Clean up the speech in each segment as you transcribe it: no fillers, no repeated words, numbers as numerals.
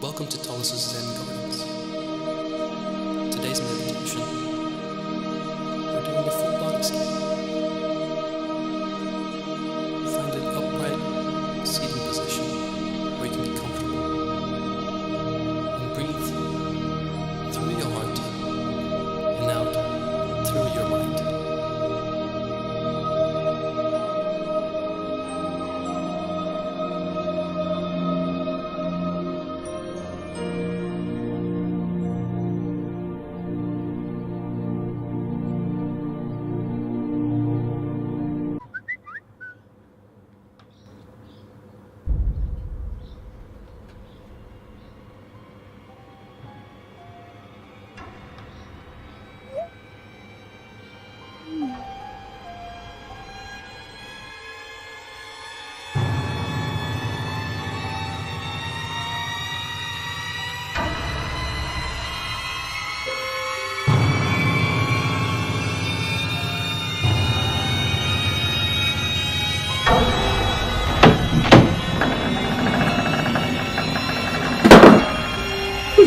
Welcome to Tollis's Zen Gardens. Today's meditation, we're doing a full body scan. Find an upright seating position where you can be comfortable. And breathe through your heart and out through your mind.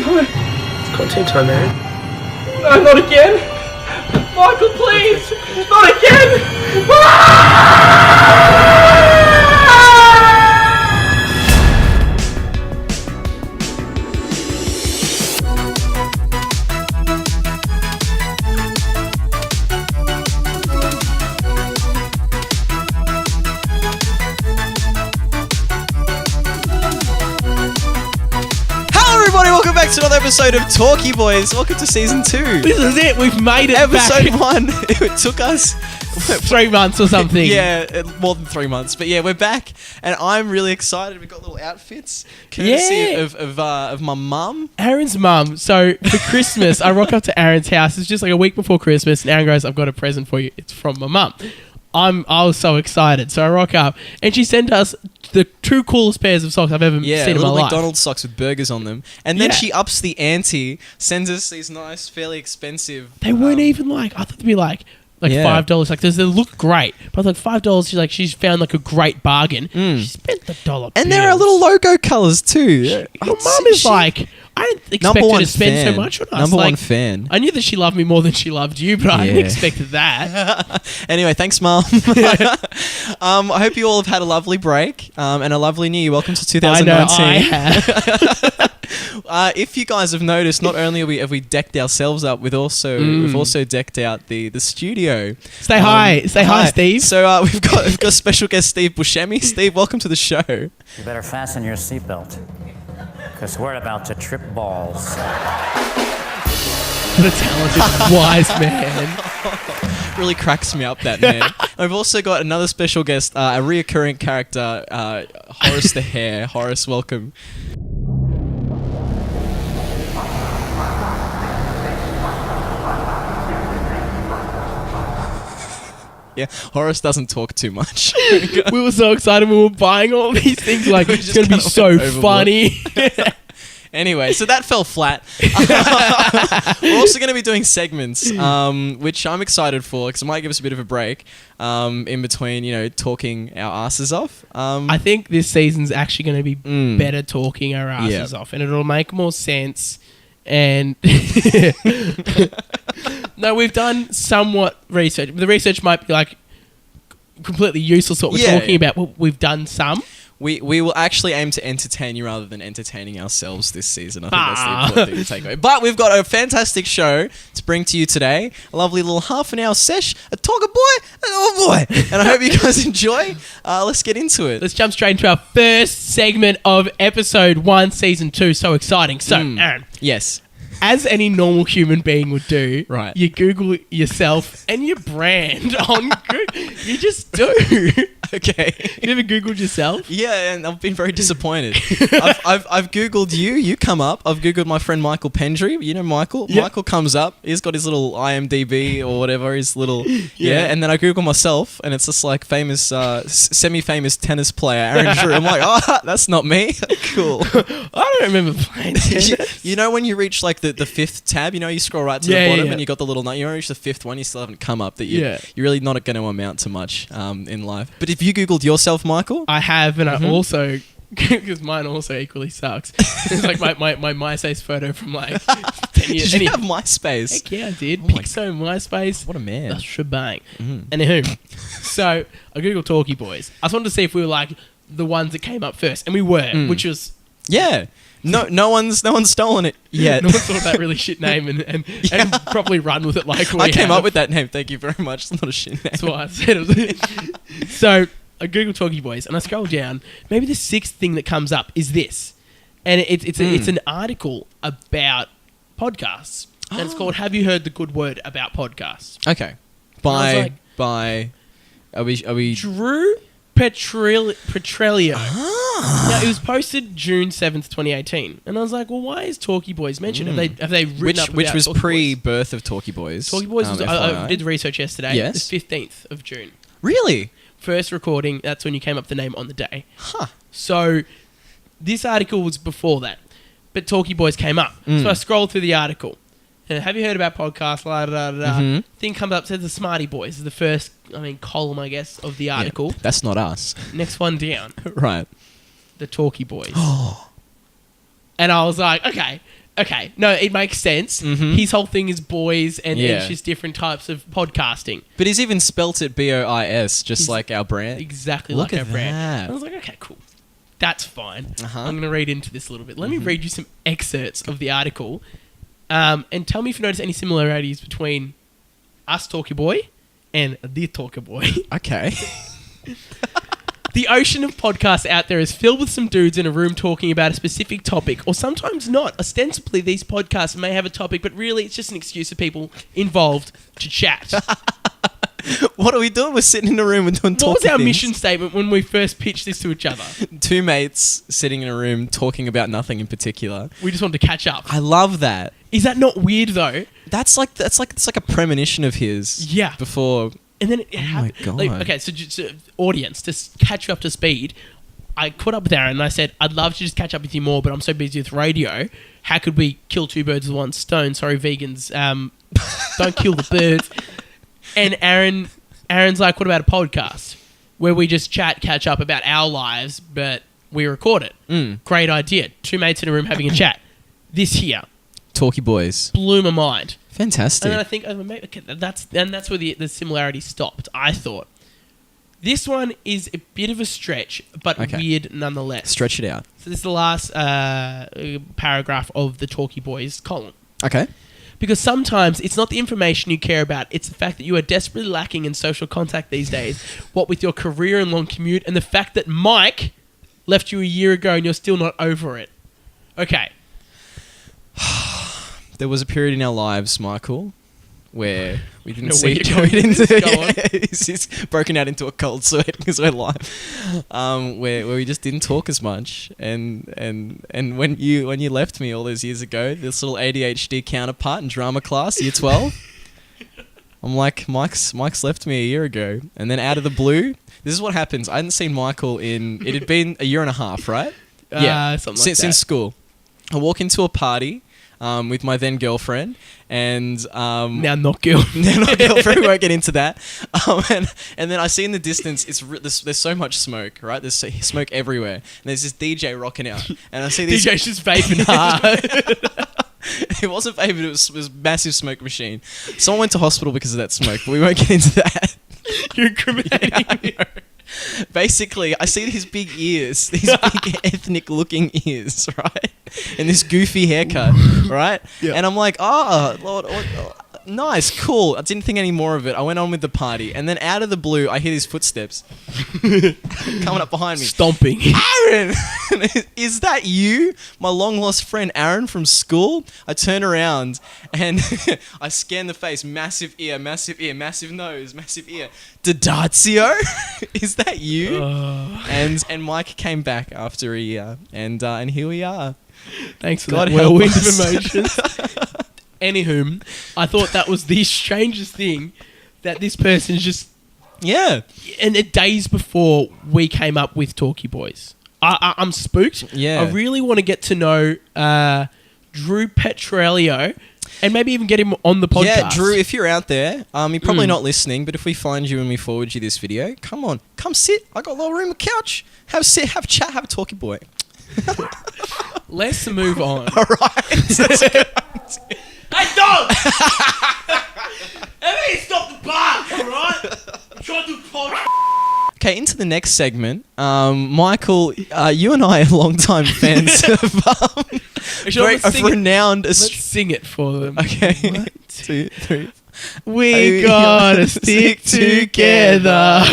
It's content time, man. No, not again! Michael, please! Not again! Welcome back to another episode of Talky Bois. Welcome to season 2. This is it, we've made it Episode back. 1. It took us 3 months or something. Yeah, more than 3 months. But yeah, we're back and I'm really excited. We've got little outfits courtesy of my mum. Aaron's mum. So for Christmas, I rock up to Aaron's house. It's just like a week before Christmas and Aaron goes, I've got a present for you. It's from my mum. I was so excited. So I rock up and she sent us the 2 coolest pairs of socks I've ever seen in my little life. McDonald's socks with burgers on them. And then Yeah. she ups the ante, sends us these nice, fairly expensive... They weren't even like, I thought they'd be like Yeah. $5. Like they look great. But like $5, she's found like a great bargain. She spent the dollar. And there are little logo colours too. Your mum is like, I didn't expect number her one to spend fan. so much on us. Number like, one fan. I knew that she loved me more than she loved you, but I didn't Yeah. expect that. Anyway, thanks, Mum. I hope you all have had a lovely break and a lovely new year. Welcome to 2019. I have. If you guys have noticed, not only have we decked ourselves up, we've also decked out the studio. Say hi, Steve. So we've got special guest Steve Buscemi. Steve, welcome to the show. You better fasten your seatbelt, because we're about to trip balls. What a talented, wise man. Really cracks me up, that man. We've also got another special guest, a reoccurring character, Horace the Hare. Horace, welcome. Yeah, Horace doesn't talk too much. We were so excited when we were buying all these things. Like, We it's just going to be kinda so went overboard. funny. Anyway, so that fell flat. We're also going to be doing segments, which I'm excited for because it might give us a bit of a break in between, talking our asses off. I think this season's actually going to be better talking our asses off, and it'll make more sense. And no, we've done somewhat research. The research might be like completely useless what we're talking about. Well, we've done some. We will actually aim to entertain you rather than entertaining ourselves this season. I think that's the important thing to take away. But we've got a fantastic show to bring to you today. A lovely little half-an-hour sesh, a Talky Bois, and oh boy. And I hope you guys enjoy. Let's get into it. Let's jump straight into our first segment of episode 1, season 2. So exciting. So, Aaron, Yes. as any normal human being would do, Right. you Google yourself and your brand on Google. You just do. Okay. You ever Googled yourself? Yeah, and I've been very disappointed. I've Googled you come up. I've Googled my friend Michael Pendry. You know Michael? Yep. Michael comes up. He's got his little IMDb or whatever, his little... Yeah, and then I Google myself, and it's just like famous, semi-famous tennis player, Aaron Drew. I'm like, oh, that's not me. Cool. I don't remember playing tennis. You know when you reach like the fifth tab, you scroll right to the bottom and you got the little... You reach the 5th one, you still haven't come up. You're really not going to amount to much in life. But if you Googled yourself, Michael... I have, and I also because mine also equally sucks. It's like my MySpace photo from like 10 years. Did you have MySpace? Heck yeah, I did. Oh my Pixo, MySpace. What a man. The shebang. Mhm. Anywho, so I googled Talky Boys. I just wanted to see if we were like the ones that came up first, and we were, which was Yeah. No one's stolen it yet. no one thought of that really shit name and probably run with it like we I came have. up with that name. Thank you very much. It's not a shit name. That's why I said it. So I googled Talky Boys and I scroll down. Maybe the sixth thing that comes up is this, and it's an article about podcasts, and it's called "Have You Heard the Good Word About Podcasts?" Okay. I was By. Are we? Drew Petrelio. Now, it was posted June 7th, 2018. And I was like, well, why is Talky Boys mentioned? Have they written up Which about was Talky Boys? pre-birth of Talky Boys. Talky Boys was, I FYI. did the research yesterday. Yes. The 15th of June. Really? First recording, that's when you came up with the name on the day. Huh. So this article was before that. But Talky Boys came up. So I scrolled through the article. And have you heard about podcasts? La, da, da, da. Thing comes up, says the Smarty Boys is the first, column, I guess, of the article. Yeah, that's not us. Next one down, Right. the Talky Boys. And I was like, okay. No, it makes sense. His whole thing is boys and Yeah. it's just different types of podcasting. But he's even spelt it BOIS, just like our brand. Exactly Look like at our brand. that. And I was like, okay, cool. That's fine. Uh-huh. I'm going to read into this a little bit. Let me read you some excerpts of the article. And tell me if you notice any similarities between us Talky Boy and the Talky Boy. Okay. The ocean of podcasts out there is filled with some dudes in a room talking about a specific topic, or sometimes not. Ostensibly, these podcasts may have a topic, but really it's just an excuse for people involved to chat. What are we doing? We're sitting in a room and doing talking What was our things. mission statement when we first pitched this to each other? Two mates sitting in a room talking about nothing in particular. We just wanted to catch up. I love that. Is that not weird, though? It's like a premonition of his. Yeah. Before. And then it happened. God. Like, okay, so audience, to catch you up to speed, I caught up with Aaron and I said, I'd love to just catch up with you more, but I'm so busy with radio. How could we kill two birds with one stone? Sorry, vegans. Don't kill the birds. And Aaron's like, what about a podcast where we just catch up about our lives, but we record it? Great idea. Two mates in a room having a chat. This here Talky Boys. blew my mind. Fantastic. And then I think, okay, that's where the similarity stopped, I thought. This one is a bit of a stretch, but weird nonetheless. Stretch it out. So this is the last paragraph of the Talky Boys column. Okay. Because sometimes it's not the information you care about, it's the fact that you are desperately lacking in social contact these days, what with your career and long commute, and the fact that Mike left you a year ago and you're still not over it. Okay. There was a period in our lives, Michael, where we didn't No, see where each you're other. going with this, go on. He's broken out into a cold sweat because we're live. Where we just didn't talk as much, and when you left me all those years ago, this little ADHD counterpart in drama class, year 12. I'm like, Mike's left me a year ago, and then out of the blue, this is what happens. I hadn't seen Michael it had been a year and a half, right? Something like that. Since school. I walk into a party with my then girlfriend, and Now not girl. now not girlfriend. We won't get into that. And then I see in the distance, there's so much smoke, right? There's smoke everywhere, and there's this DJ rocking out, and I see this. DJ's just vaping hard. It wasn't favorite. It was a massive smoke machine. Someone went to hospital because of that smoke, but we won't get into that. You're incriminating me. Basically, I see these big ears, these big ethnic-looking ears, right? And this goofy haircut, right? Yeah. And I'm like, Lord, nice, cool. I didn't think any more of it. I went on with the party, and then out of the blue, I hear these footsteps coming up behind me. Stomping. Aaron, is that you? My long-lost friend Aaron from school? I turn around, and I scan the face. Massive ear, massive nose, massive ear. Didatio? Is that you? And Mike came back after a year, and here we are. Thanks for God that help whirlwind of us. emotions. Anywho, I thought that was the strangest thing that this person's just... Yeah. And days before we came up with Talky Boys. I'm spooked. Yeah. I really want to get to know Drew Petrelio. And maybe even get him on the podcast. Yeah, Drew, if you're out there, you're probably not listening, but if we find you and we forward you this video, come on, come sit. I got a little room, a couch. Have a sit, have a chat, have a talky boy. Let's move on. All right. Hey, dog! Everybody stop the bark, alright? I'm trying to do podcast. Okay, into the next segment. Michael, you and I are longtime fans of renowned... Let's sing it for them. Okay. 1, 2, 3. We gotta stick together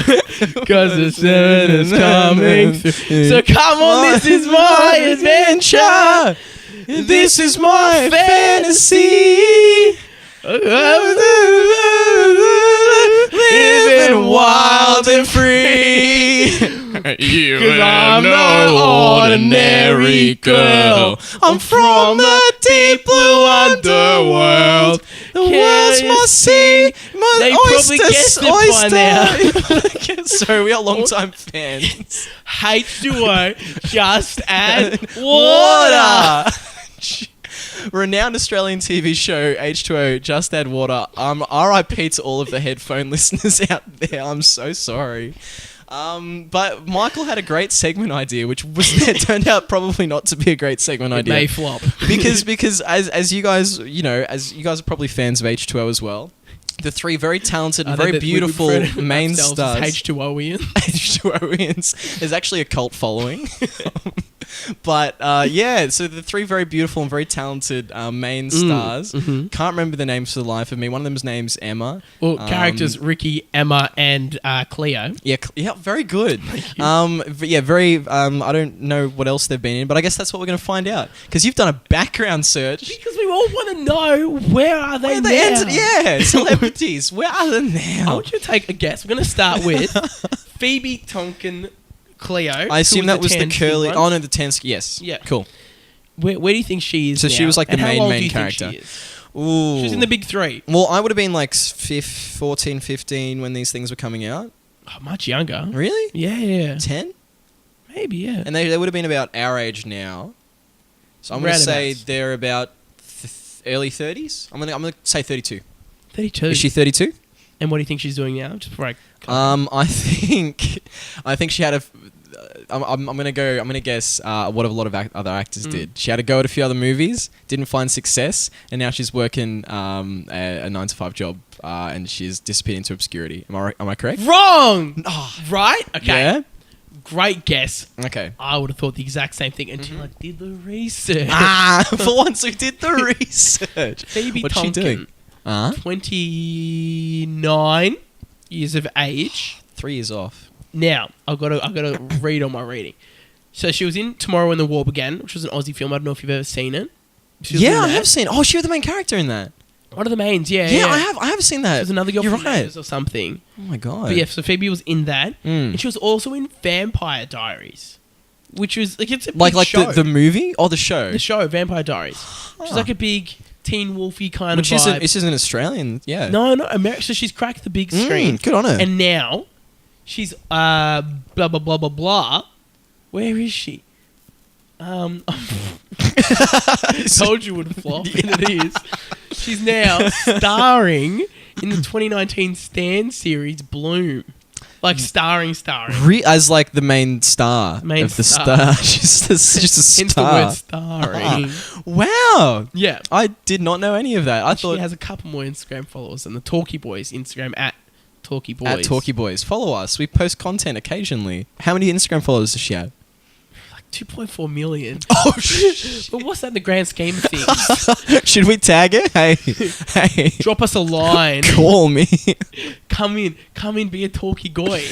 cause the sun is coming through. So come on, this is my adventure. This is my fantasy. Living wild and free. Cause I'm no ordinary girl. I'm from the deep blue underworld. The world's my sea, my They probably guessed it by now. So we are long-time fans. H2O Just Add Water. Renowned Australian TV show H2O Just Add Water. RIP to all of the headphone listeners out there. I'm so sorry. But Michael had a great segment idea, which turned out probably not to be a great segment idea. May flop. because as you guys, as you guys are probably fans of H2O as well. The three very talented and very beautiful main stars. H2Oians. H2Oians. There's actually a cult following. But yeah, so the three very beautiful and very talented main stars. Can't remember the names for the life of me. One of them's name's Emma. Well, characters Ricky, Emma, and Cleo. Yeah, very good. Yeah, very. I don't know what else they've been in, but I guess that's what we're going to find out because you've done a background search. Because we all want to know where are they now? Yeah, celebrities. Where are they now? I want you to take a guess. We're going to start with Phoebe Tonkin Cleo. I assume that was the curly. One. Oh no, the Tansky. Yes. Yeah. Cool. Where do you think she is? So now? she was like the And how old do main you think character. she is? Ooh. She's in the big three. Well, I would have been like 14, 15 when these things were coming out. Oh, much younger. Really? Yeah. 10? Maybe, yeah. And they would have been about our age now. So I'm going to say Roundabouts. they're about early 30s. I'm going to say 32. 32. Is she 32? And what do you think she's doing now? Just before I think she had a. I'm gonna guess what a lot of other actors did. She had to go at a few other movies, didn't find success, and now she's working a 9-to-5 job, and she's disappeared into obscurity. Am I correct? Wrong. Right? Okay. Yeah. Great guess. Okay. I would have thought the exact same thing until I did the research. For once we did the research. Phoebe What's Tonkin, she doing? 29 years of age. 3 years off. Now, I've got to read on my reading. So she was in Tomorrow When the War Began, which was an Aussie film. I don't know if you've ever seen it. Yeah, I have seen. Oh, she was the main character in that. One of the mains, yeah. Yeah, I have seen that. She was another girl You're from right. Neighbours or something. Oh my god. But yeah, so Phoebe was in that, and she was also in Vampire Diaries, which was like it's a big show. the movie or the show. The show Vampire Diaries, which is like a big Teen Wolfy kind of vibe. This isn't Australian. Yeah. No, America. So she's cracked the big screen. Good on her. And now she's blah blah blah blah blah. Where is she? Told you would flop, and it is. She's now starring in the 2019 Stan series Bloom, like starring. As like the main star Main of the star. star. She's just a Hence the star. word starring. Wow. Yeah, I did not know any of that. I she thought has a couple more Instagram followers than the Talky Boys Instagram at Talky Boys. at Talky Boys. Follow us. We post content occasionally. How many Instagram followers does she have? 2.4 million. Oh, But what's that in the grand scheme of things? should we tag her? Hey, Drop us a line. call me. Come in, be a talky goy.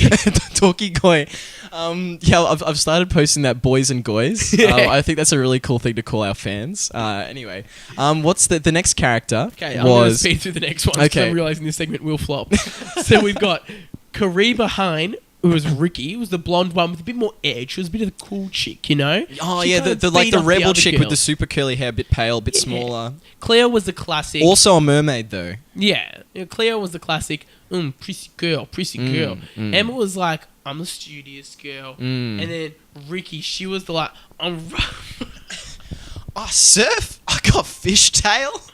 Talky goy. Yeah, I've started posting that boys and goys. I think that's a really cool thing to call our fans. Anyway, what's the next character? Okay, I'm going to was speed through the next one. Okay. I'm realizing this segment will flop. So we've got Kariba Hine, who was Ricky, who was the blonde one with a bit more edge. She was a bit of a cool chick, you know? Oh She yeah, kinda the beat up rebel other chick with the girls. super curly hair, bit pale, bit Yeah. smaller. Cleo was the classic. Also a mermaid though. Yeah, Cleo was the classic, pretty girl. Emma was like, I'm the studious girl. And then Ricky, she was the like, I'm rough. Oh, surf! I got fishtail.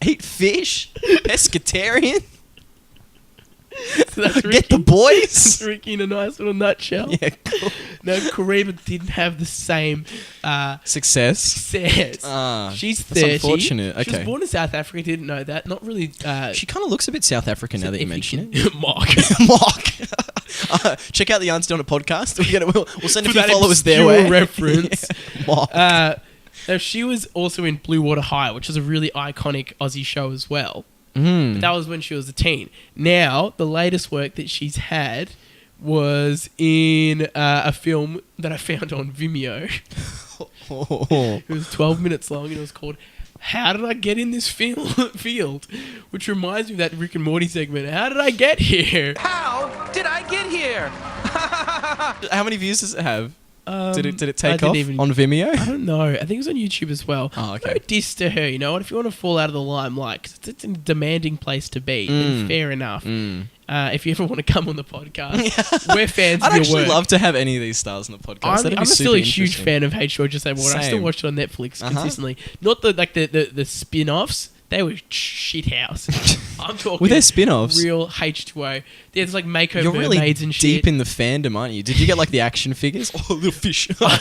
Eat fish? Pescatarian? So that's Get the Ricky. boys? That's Ricky in a nice little nutshell. Yeah, cool. No, Kariba didn't have the same Success? success. She's 30. That's unfortunate. She was Okay. born in South Africa. Didn't know that. Not really. She kind of looks a bit South African now that you mention it. Mark. Mark. Check out the Auntie Donna podcast. We'll send a For few that followers their obscure way. reference. Yeah. Mark. Now, she was also in Blue Water High, which is a really iconic Aussie show as well. Mm. But that was when she was a teen. Now, the latest work that she's had was in a film that I found on Vimeo. It was 12 minutes long, and it was called How Did I Get in This Field? Which reminds me of that Rick and Morty segment. How did I get here? How did I get here? How many views does it have? Did it I take didn't off even- on Vimeo? I don't know. I think it was on YouTube as well. Oh, okay. No diss to her, you know what? If you want to fall out of the limelight, 'cause it's a demanding place to be, then fair enough. If you ever want to come on the podcast, we're fans I'd of your actually work. love to have any of these stars on the podcast. That'd be I'm still super a huge interesting. fan of H2O Just Add Water. I still Same. watch it on Netflix consistently. Not the spin-offs. They were shit house. I'm talking Were there spin-offs? real H2O. There's like Mako You're really mermaids and deep shit. in the fandom, aren't you? Did you get like the action figures? Oh, little fish. I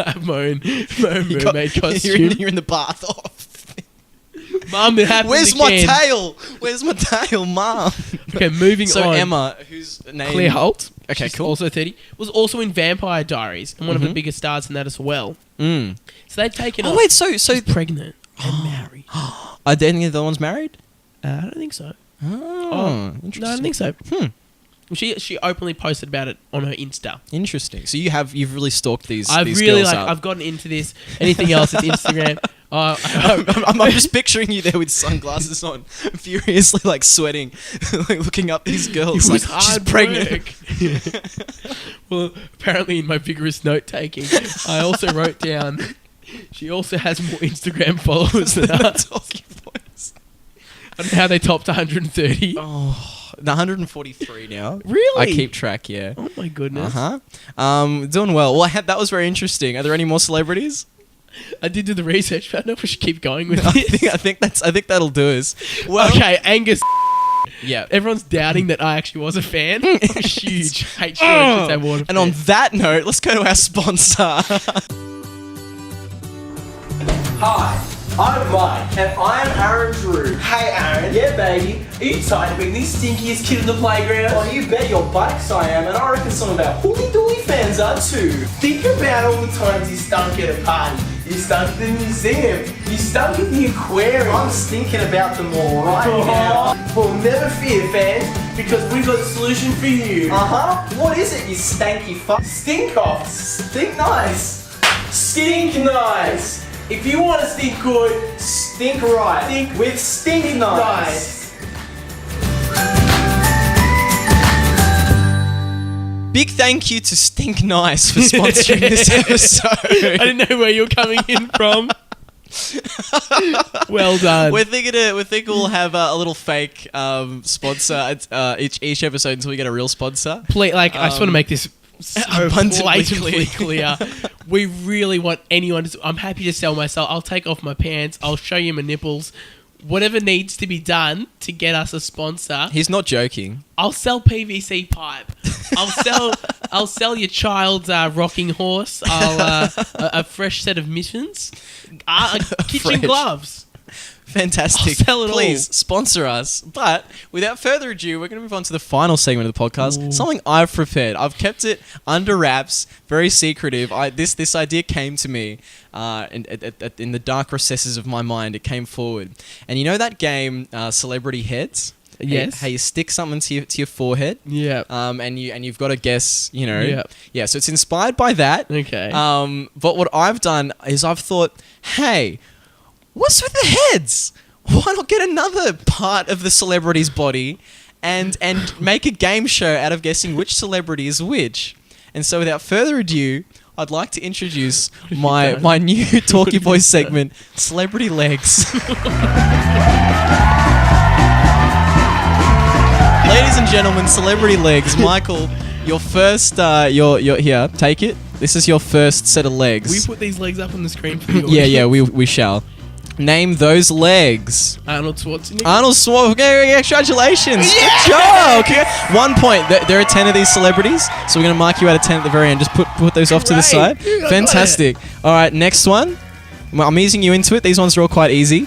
have my own mermaid costume. You're in the bath. Oh, Mum, it happens where's my again. tail? Where's my tail, Mom? Okay, moving So on. Emma, whose name? Claire Holt. Okay, she's cool. Also 30. Was also in Vampire Diaries and one of the biggest stars in that as well. Mm. So they've taken. Oh off. wait, so She's pregnant and married. are any of the ones married? I don't think so. Oh, interesting. No, I don't think so. Hmm. She openly posted about it on her Insta. Interesting. So you've really stalked these. I've these really girls like up. I've gotten into this. Anything else? It's Instagram. I'm just picturing you there with sunglasses on, furiously like sweating, like looking up these girls. It Like, was she's hard pregnant. work. Well, apparently in my vigorous note taking, I also wrote down. She also has more Instagram followers than us. Talky Bois. I don't know how they topped 130. Oh, 143 now. Really? I keep track. Yeah. Oh my goodness. Doing well. Well, that was very interesting. Are there any more celebrities? I did do the research, but I don't know if we should keep going with I this. think that'll do us. Well, Okay, Angus. yeah. Everyone's doubting that I actually was a fan. Huge. H2O Just Add Water And on fan. that note, let's go to our sponsor. Hi, I'm Mike, and I'm Aaron Drew. Hey Aaron. Yeah, baby. Are you tired of being the stinkiest kid in the playground? Oh, you bet your bikes I am, and I reckon some of our Hooly Dooly fans are too. Think about all the times you stunk at a party. You stunk at the museum. You stunk at the aquarium. I'm stinking about them all right now. Well, never fear, fans, because we've got a solution for you. Uh-huh. What is it, you stanky fuck? Stink off. Stink nice. Stink nice. If you want to stink good, stink right. Stink with Stink Nice. Big thank you to Stink Nice for sponsoring this episode. I didn't know where you were coming in from. Well done. We're thinking we'll have a little fake sponsor each episode until we get a real sponsor. I just want to make this so abundantly blatantly clear. We really want anyone to... I'm happy to sell myself. I'll take off my pants. I'll show you my nipples. Whatever needs to be done to get us a sponsor. He's not joking. I'll sell PVC pipe. I'll sell your child's rocking horse. A fresh set of mittens. Kitchen Fresh. gloves. Fantastic. I'll sell it Please all. sponsor us. But without further ado, we're going to move on to the final segment of the podcast. Something I've prepared. I've kept it under wraps, very secretive. This idea came to me in the dark recesses of my mind. It came forward. And you know that game, Celebrity Heads? Yes. How you stick something to your forehead. Yeah. And you've got to guess, Yep. Yeah, so it's inspired by that. Okay. But what I've done is I've thought, hey, what's with the heads? Why not get another part of the celebrity's body and make a game show out of guessing which celebrity is which? And so without further ado, I'd like to introduce my new Talky Bois segment, Celebrity Legs. Ladies and gentlemen, Celebrity Legs. Michael, your first, you're here. Take it. This is your first set of legs. We put these legs up on the screen for you. yeah, we shall. Name those legs. Arnold Schwarzenegger. Arnold Schwarzenegger, congratulations. Good job. Okay. 1 point. There are 10 of these celebrities, so we're going to mark you out of 10 at the very end. Just put those off to the Great. side. Dude, I got Fantastic. All right, next one. I'm easing you into it. These ones are all quite easy.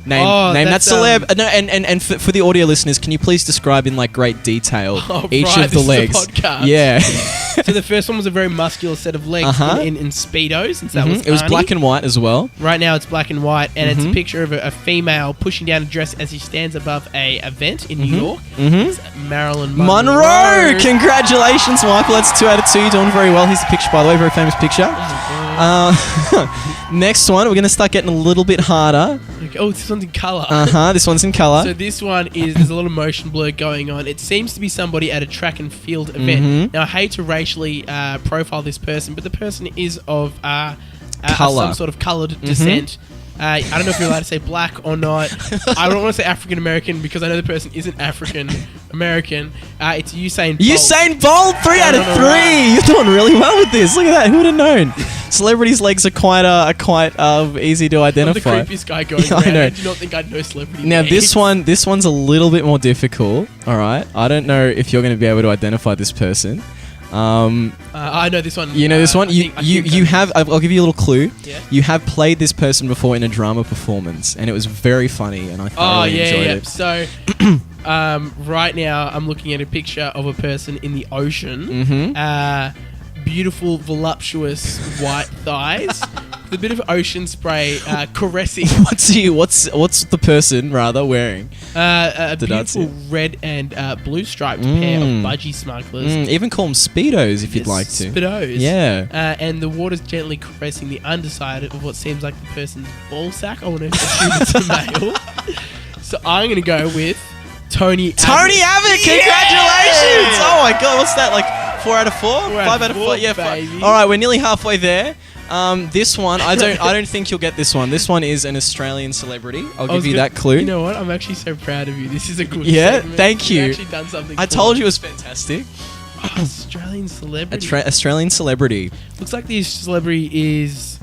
Name that that's, celeb. No, and for the audio listeners, can you please describe in like great detail each right, of the this is a legs? podcast. Yeah. So the first one was a very muscular set of legs in Speedos, since that was It was Arnie. black and white as well. Right now it's black and white, and it's a picture of a female pushing down a dress as she stands above a event in New York. It's Marilyn Monroe! Congratulations, Michael. That's 2 out of 2. You're doing very well. Here's the picture, by the way. Very famous picture. Next one, we're going to start getting a little bit harder. Okay, oh, this one's in colour. This one's in colour. So this one there's a lot of motion blur going on. It seems to be somebody at a track and field event. Now I hate to racially profile this person, but the person is of Colour. some sort of coloured descent. I don't know if you're allowed to say black or not. I don't want to say African American because I know the person isn't African American. It's Usain Bolt. Usain Bolt, 3 out of I 3. don't know why. You're doing really well with this. Look at that. Who would have known? Celebrities' legs are quite easy to I'm the identify. creepiest guy going Yeah, I around. know. I do not think I'd know celebrity Now names. this one's a little bit more difficult. All right, I don't know if you're going to be able to identify this person. I know this one. You know this one. I You think I know have. I'll give you a little clue. Yeah. You have played this person before in a drama performance, and it was very funny, and I thoroughly enjoyed it. So, right now I'm looking at a picture of a person in the ocean. Beautiful, voluptuous white thighs, with a bit of ocean spray caressing. What's the person rather wearing? A Did I see beautiful red and blue striped pair of budgie smugglers. Even call them speedos if you'd like to. Speedos. Yeah. And the water's gently caressing the underside of what seems like the person's ball sack. I want to assume it's a male. So I'm going to go with Tony Abbott. Congratulations! Oh my god, what's that? Like 4 out of 4? 4 out 5 of out of 4? 4, Yeah, baby. All right, we're nearly halfway there. This one, I don't think you'll get this one. This one is an Australian celebrity. I'll give you that clue. You know what? I'm actually so proud of you. This is a good Yeah, segment. thank you. You've actually done something I for told me. you it was fantastic. Australian celebrity. Australian celebrity. Looks like this celebrity is...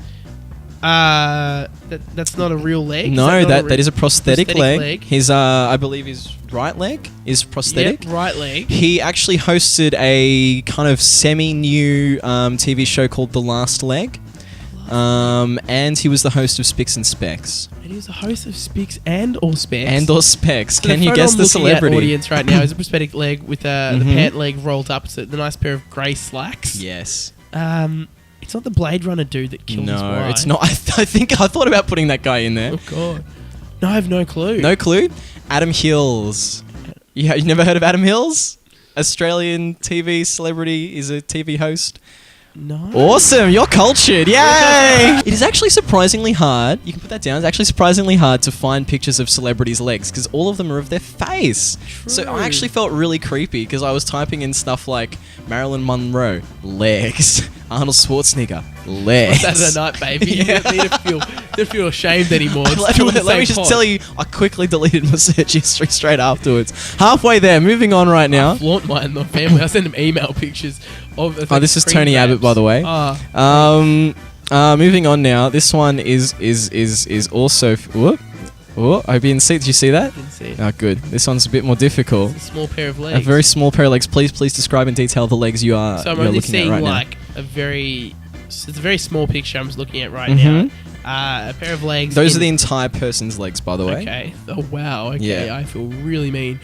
that's not a real leg. No, that is a prosthetic leg. leg. His, I believe his right leg is prosthetic. Yep, right leg. He actually hosted a kind of semi-new TV show called The Last Leg. And he was the host of Spicks and Specs. And he was the host of Specs and or Specs. And or Specs. So Can the you photo guess I'm the looking celebrity? At audience right now is a prosthetic leg with the pant leg rolled up. So the nice pair of grey slacks. Yes. It's not the Blade Runner dude that killed his No, wife. it's not. I think I thought about putting that guy in there. Oh god. No, I have no clue. No clue? Adam Hills. Yeah, you never heard of Adam Hills? Australian TV celebrity, is a TV host. No. Awesome, you're cultured. Yay! It is actually surprisingly hard. You can put that down. It's actually surprisingly hard to find pictures of celebrities' legs because all of them are of their face. So True. I actually felt really creepy because I was typing in stuff like Marilyn Monroe, legs. Arnold Schwarzenegger, legs. Saturday night, baby. You Yeah. don't need to feel ashamed anymore. It's Let two in the me same just pot. tell you, I quickly deleted my search history straight afterwards. Halfway there, moving on right now. Flaunt mine in the family. I send them email pictures of. Oh, this is cream Tony Abbott, wraps. by the way. Moving on now. This one is also. Whoop. I hope you didn't see. Did you see that? Didn't see it. Oh, good. This one's a bit more difficult. A small pair of legs. A very small pair of legs. Please describe in detail the legs you are. So I'm you're only looking at seeing right like a very. It's a very small picture I'm just looking at right Mhm. now. A pair of legs. now. Those in- are the entire person's legs, by the way. Okay. Oh wow. Okay. Yeah. I feel really mean.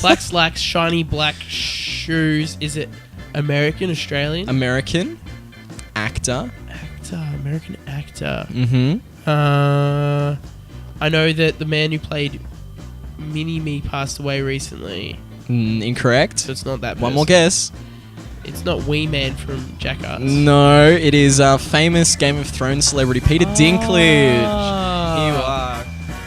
Black slacks, shiny black shoes. Is it American, Australian? American actor. American actor. Mm-hmm. I know that the man who played Mini-Me passed away recently, Incorrect. so it's not that. One more person. guess. It's not Wee Man from Jackass. No, it is famous Game of Thrones celebrity Peter Dinklage. Ah. You are.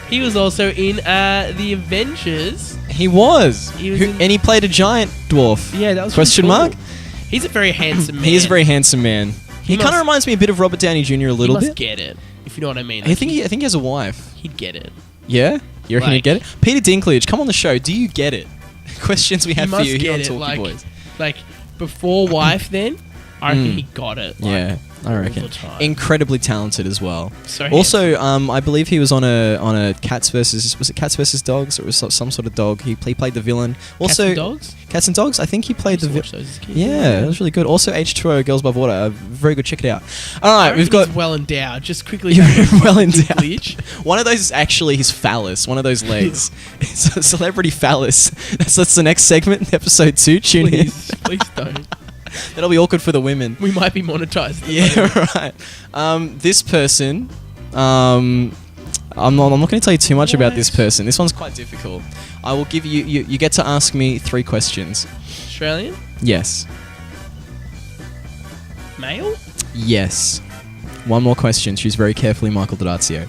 He was also in The Avengers. He was. He was in- And he played a giant dwarf. Yeah, that was Question pretty mark? cool. He's a very handsome man. He is a very handsome man. He kind must- of reminds me a bit of Robert Downey Jr. a He little must bit. get it, if you know what I mean. I think he has a wife. he'd get it. Yeah? You reckon he'd Like- get it? Peter Dinklage, come on the show. Do you get it? Questions we He have for must you here get on it. Talky Boys. Like before wife, then I reckon he got it. Like, Yeah. I reckon. the time. Incredibly talented as well. So Also, I believe he was on a Cats versus Dogs, or was some sort of dog. He played the villain. Also, Cats and Dogs? Cats and Dogs. I think he played the Watch those as kids. Yeah, it was really good. Also, H2O Girls Above Water. Very good. Check it out. All right, we've got well endowed. Just quickly. You're well endowed. glitch. one of those is actually his phallus. One of those legs. It's a celebrity phallus. That's the next segment, episode 2. Tune in. Please don't. That'll be awkward for the women. We might be monetized. Yeah, right. This person, I'm not going to tell you too much about this person. This one's quite difficult. I will give you, you get to ask me 3 questions. Australian? Yes. Male? Yes. One more question. Choose very carefully, Michael D'Adazio.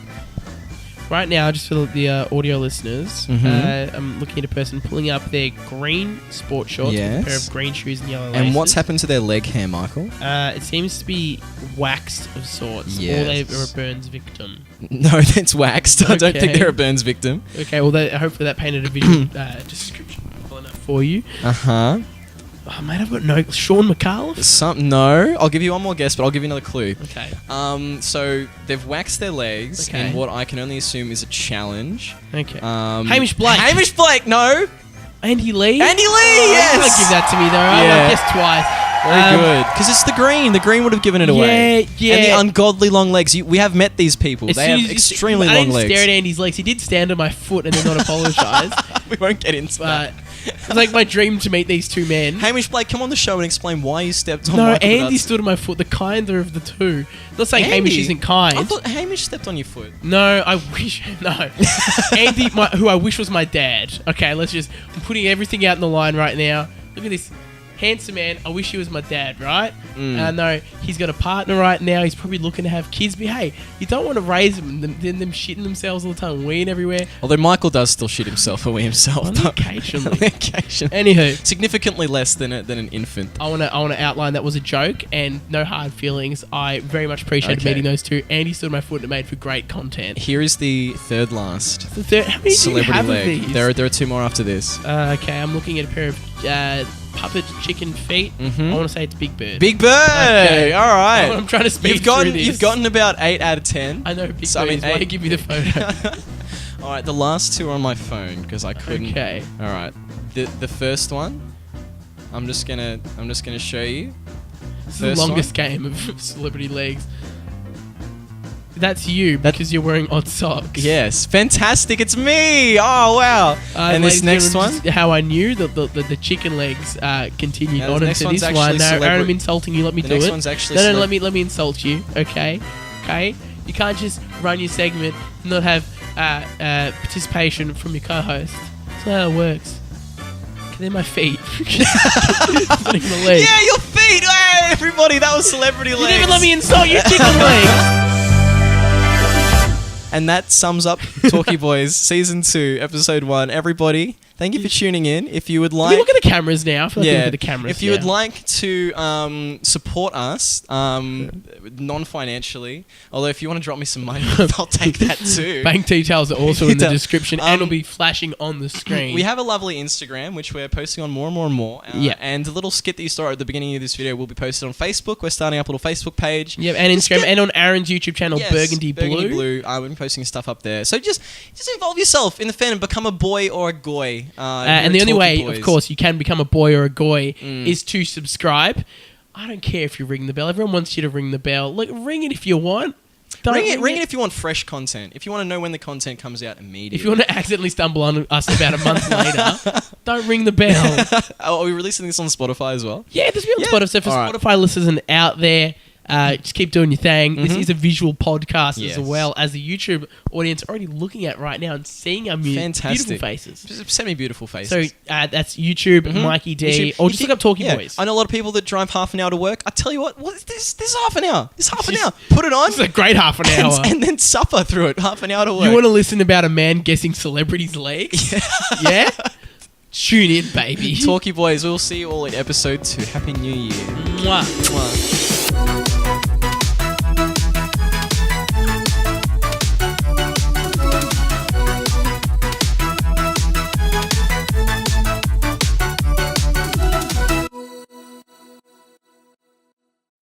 Right now, just for the audio listeners, Mhm. I'm looking at a person pulling up their green sport shorts with a pair Yes. of green shoes and yellow laces. And what's happened to their leg hair, Michael? It seems to be waxed of sorts. Or they Yes. are a burns victim. No, that's waxed. I don't think Okay. they're a burns victim. Okay, well, hopefully that painted a visual description well enough for you. Uh-huh. Oh, mate, I've got no... Sean McAuliffe? No. I'll give you one more guess, but I'll give you another clue. Okay. So they've waxed their legs Okay. in what I can only assume is a challenge. Okay. Hamish Hamish Blake. Blake, no. Andy Lee? Andy Lee, yes. I'll give that to me, though. Yeah. I guessed twice. Very good. Because it's the green. The green would have given it away. Yeah. And the ungodly long legs. We have met these people. As They soon have as you- extremely I long didn't legs. stare at Andy's legs. He did stand on my foot and then not apologise. We won't get into that. But it was like my dream to meet these two men. Hamish Blake, come on the show and explain why you stepped on No, Michael Andy D'Adazio. stood on my foot, the kinder of the two. Not saying Andy? Hamish isn't kind. I thought Hamish stepped on your foot. No, I wish. No. Andy, who I wish was my dad. Okay, I'm putting everything out in the line right now. Look at this. Handsome man, I wish he was my dad, right? No, he's got a partner right now. He's probably looking to have kids. But hey, you don't want to raise them and then them shitting themselves all the time, weeing everywhere. Although Michael does still shit himself or wee himself. On but- occasionally. On occasion. Anywho, Significantly less than an infant. I want to outline that was a joke and no hard feelings. I very much appreciated Okay. meeting those two. Andy stood on my foot and it made for great content. Here is the third last The third, how many do you celebrity have leg. of these? There are 2 more after this. Okay, I'm looking at a pair of puppet chicken feet. Mhm. I want to say it's Big Bird. Big Bird. Okay. All right. I'm trying to speed through this. You've gotten about 8 out of 10. I know Big So, I Bird mean, is. Why 8. give me the photo? All right, the last 2 are on my phone because I couldn't. Okay. All right. The first one, I'm just gonna show you. This is the First longest game of celebrity legs. That's you because you're wearing odd socks. Yes, fantastic. It's me. Oh wow. And ladies this next and one. gentlemen, just how I knew that the chicken legs continued Now, the on next into one's this actually one. No, Aaron, I'm celebra- insulting you. Let me The do next it. one's actually No, celeb- let me insult you. Okay. You can't just run your segment and not have participation from your co-host. That's not how it works. Okay, they're my feet. Putting the legs. Yeah, your feet. Hey, everybody, that was celebrity You legs. didn't even let me insult your chicken legs. And that sums up Talky Boys Season 2, Episode 1. Everybody, thank you for tuning in. If you would Can like... we look at the cameras now? I feel like we look at the cameras if you would now. like to support us non-financially, although if you want to drop me some money, I'll take that too. Bank details are also in the Detail. description and will be flashing on the screen. We have a lovely Instagram, which we're posting on more and more and more. Yeah. And a little skit that you saw at the beginning of this video will be posted on Facebook. We're starting up a little Facebook page. Yep, and Just Instagram get- and on Aaron's YouTube channel, Yes, Burgundy Blue. We've been posting stuff up there. So just involve yourself in the fandom. Become a boy or a goy. And the only way, of course, you can become a boy or a goy Mm. is to subscribe. I don't care if you ring the bell. Everyone wants you to ring the bell. Look, ring it if you want. Don't Ring it if you want fresh content. If you want to know when the content comes out immediately. If you want to accidentally stumble on us about a month later, don't ring the bell. Are we releasing this on Spotify as well? Yeah, this will be on Yeah. Spotify. So for All right. Spotify listeners out there, just keep doing your thing. This is a visual podcast Yes. as well as the YouTube audience already looking at right now and seeing our beautiful Fantastic. faces. Semi-beautiful faces. So that's YouTube, Mikey D, YouTube. or You just think- look up Talky yeah, Boys. I know a lot of people that drive half an hour to work. I tell you what this is half an hour. It's half an hour. Put it on This is a great half an hour. and then suffer through it. Half an hour to work. You want to listen about a man guessing celebrities' legs? Yeah? Tune in, baby. Talky Boys, we'll see you all in episode 2. Happy New Year. Mwah. Mwah.